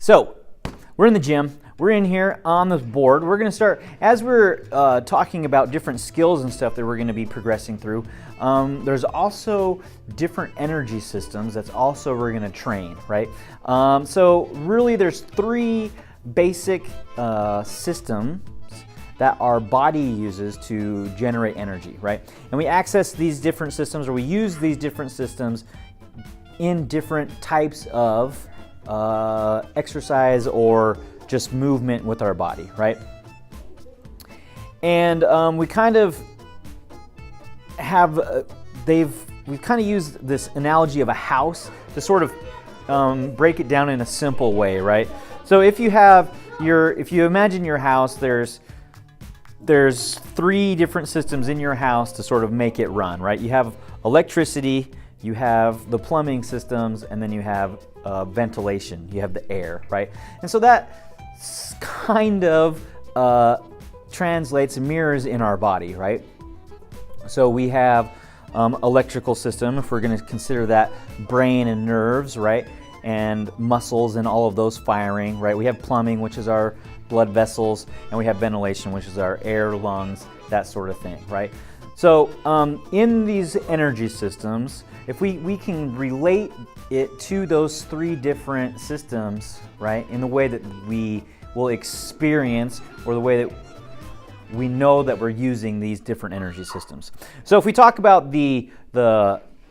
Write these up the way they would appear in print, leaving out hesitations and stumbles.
So we're in the gym. We're in here on this board. We're going to start, as we're talking about different skills and stuff that we're going to be progressing through, there's also different energy systems that's also we're going to train, right? So really there's three basic systems that our body uses to generate energy, right? And we access these different systems, or we use these different systems in different types of exercise or just movement with our body, right? And we kind of have, we've kind of used this analogy of a house to sort of break it down in a simple way, right? So if you imagine your house, there's three different systems in your house to sort of make it run, right? You have electricity, you have the plumbing systems, and then you have ventilation, you have the air, right? And so that kind of translates and mirrors in our body, right? So we have electrical system, if we're going to consider that brain and nerves, right? And muscles and all of those firing, right? We have plumbing, which is our blood vessels, and we have ventilation, which is our air, lungs, that sort of thing, right? So in these energy systems, if we can relate it to those three different systems, right, in the way that we will experience, or the way that we know that we're using these different energy systems. So if we talk about the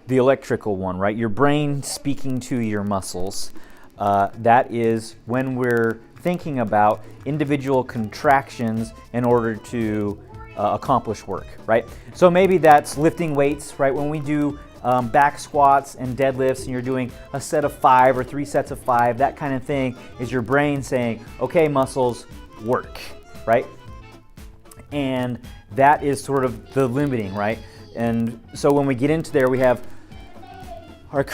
electrical one, right, your brain speaking to your muscles, that is when we're thinking about individual contractions in order to accomplish work, right? So maybe that's lifting weights, right? When we do back squats and deadlifts, and you're doing a set of 5 or 3 sets of 5, that kind of thing is your brain saying, okay, muscles, work, right? And that is sort of the limiting, right? And so when we get into there, we have our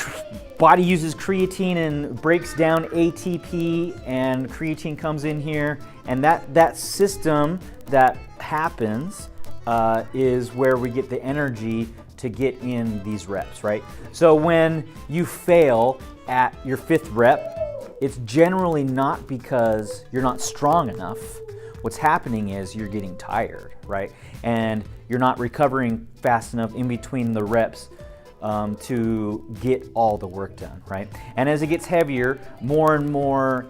body uses creatine and breaks down ATP, and creatine comes in here, and that system that happens is where we get the energy to get in these reps, right? So when you fail at your 5th rep, it's generally not because you're not strong enough. What's happening is you're getting tired, right? And you're not recovering fast enough in between the reps to get all the work done, right? And as it gets heavier, more and more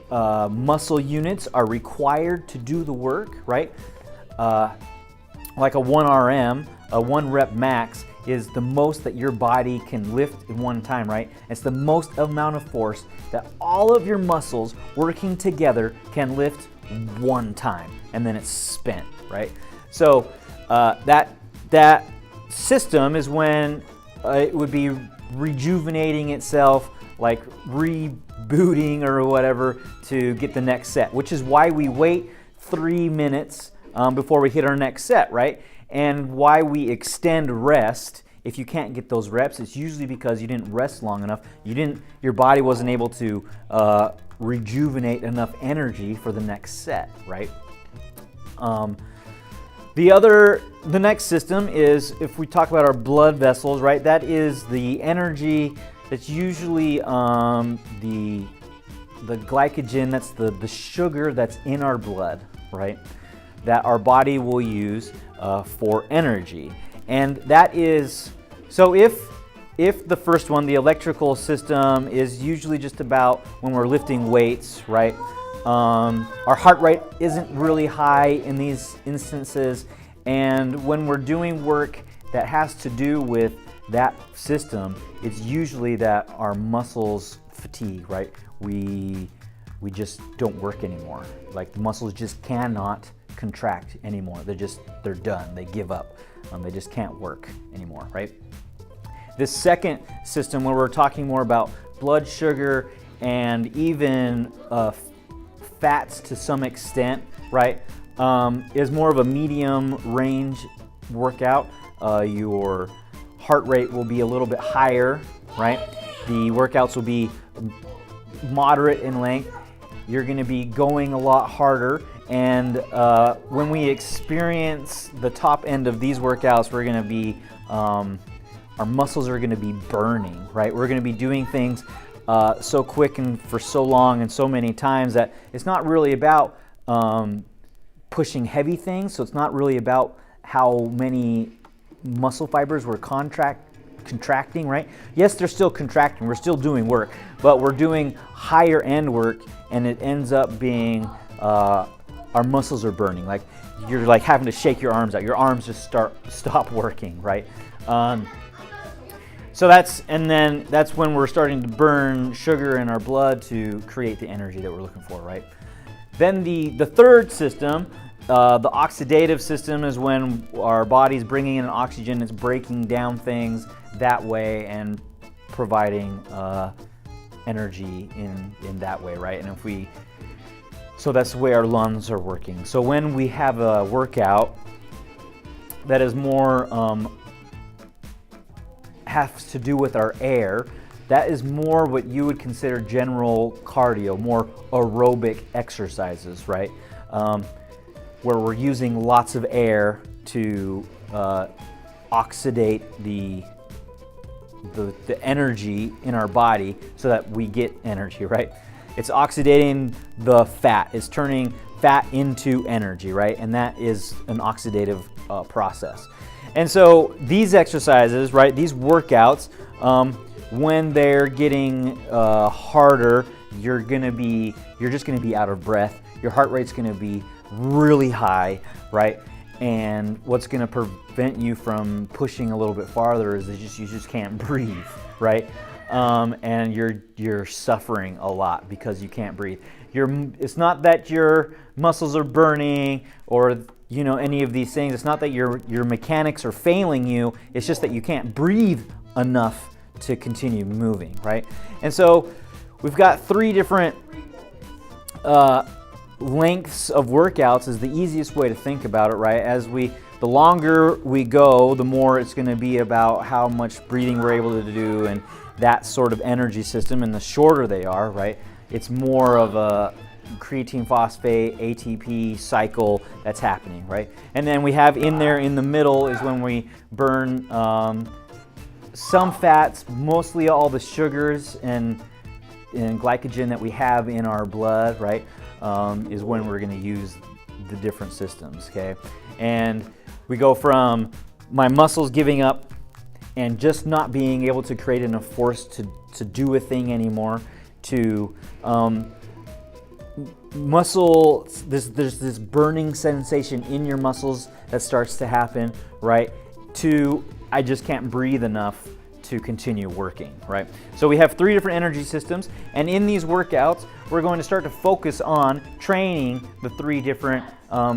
muscle units are required to do the work, right? Like a 1 RM, a 1 rep max is the most that your body can lift in one time, right? It's the most amount of force that all of your muscles working together can lift one time, and then it's spent, right? So that system is when it would be rejuvenating itself, like rebooting or whatever, to get the next set, which is why we wait 3 minutes before we hit our next set, right? And why we extend rest. If you can't get those reps, it's usually because you didn't rest long enough. Your body wasn't able to rejuvenate enough energy for the next set, right? The next system is, if we talk about our blood vessels, right? That is the energy that's usually the glycogen, that's the sugar that's in our blood, right? That our body will use for energy. And that is, so if the first one, the electrical system, is usually just about when we're lifting weights, right? Our heart rate isn't really high in these instances, and when we're doing work that has to do with that system, it's usually that our muscles fatigue, right? We just don't work anymore. Like, the muscles just cannot contract anymore. They're done. They give up. They just can't work anymore, right? This second system, where we're talking more about blood sugar and even fats to some extent, right, is more of a medium range workout. Your heart rate will be a little bit higher, right? The workouts will be moderate in length. You're going to be going a lot harder, and when we experience the top end of these workouts, we're going to be our muscles are going to be burning, right? We're going to be doing things so quick and for so long and so many times that it's not really about pushing heavy things. So it's not really about how many muscle fibers we're contracting, right? Yes, they're still contracting, we're still doing work, but we're doing higher end work, and it ends up being our muscles are burning. Like you're like having to shake your arms out. Your arms just stop working, right? So that's when we're starting to burn sugar in our blood to create the energy that we're looking for, right? Then the third system, the oxidative system, is when our body's bringing in oxygen, it's breaking down things that way and providing energy in that way, right? And so that's the way our lungs are working. So when we have a workout that is more has to do with our air, that is more what you would consider general cardio, more aerobic exercises, right? Where we're using lots of air to oxidate the energy in our body so that we get energy, right? It's oxidating the fat. It's turning fat into energy, right? And that is an oxidative process. And so these exercises, right, these workouts, when they're getting harder, you're just gonna be out of breath. Your heart rate's gonna be really high, right? And what's gonna prevent you from pushing a little bit farther is you just can't breathe, right? And you're suffering a lot because you can't breathe. It's not that your muscles are burning or any of these things. It's not that your mechanics are failing you. It's just that you can't breathe enough to continue moving, right? And so we've got 3 different lengths of workouts is the easiest way to think about it, right? The longer we go, the more it's going to be about how much breathing we're able to do and that sort of energy system, and the shorter they are, right, it's more of a creatine phosphate, ATP cycle that's happening, right? And then we have in the middle is when we burn some fats, mostly all the sugars and glycogen that we have in our blood, right, is when we're going to use the different systems, okay? And we go from my muscles giving up and just not being able to create enough force to do a thing anymore, to there's this burning sensation in your muscles that starts to happen, right, to I just can't breathe enough to continue working, right? So we have 3 different energy systems, and in these workouts we're going to start to focus on training the 3 different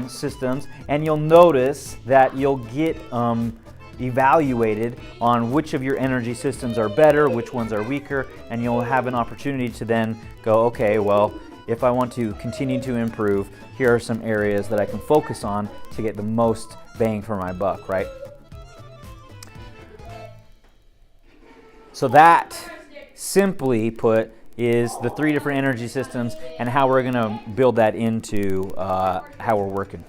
systems, and you'll notice that you'll get evaluated on which of your energy systems are better, which ones are weaker, and you'll have an opportunity to then go, okay, well, if I want to continue to improve, here are some areas that I can focus on to get the most bang for my buck, right? So that, simply put, is the 3 different energy systems and how we're going to build that into how we're working.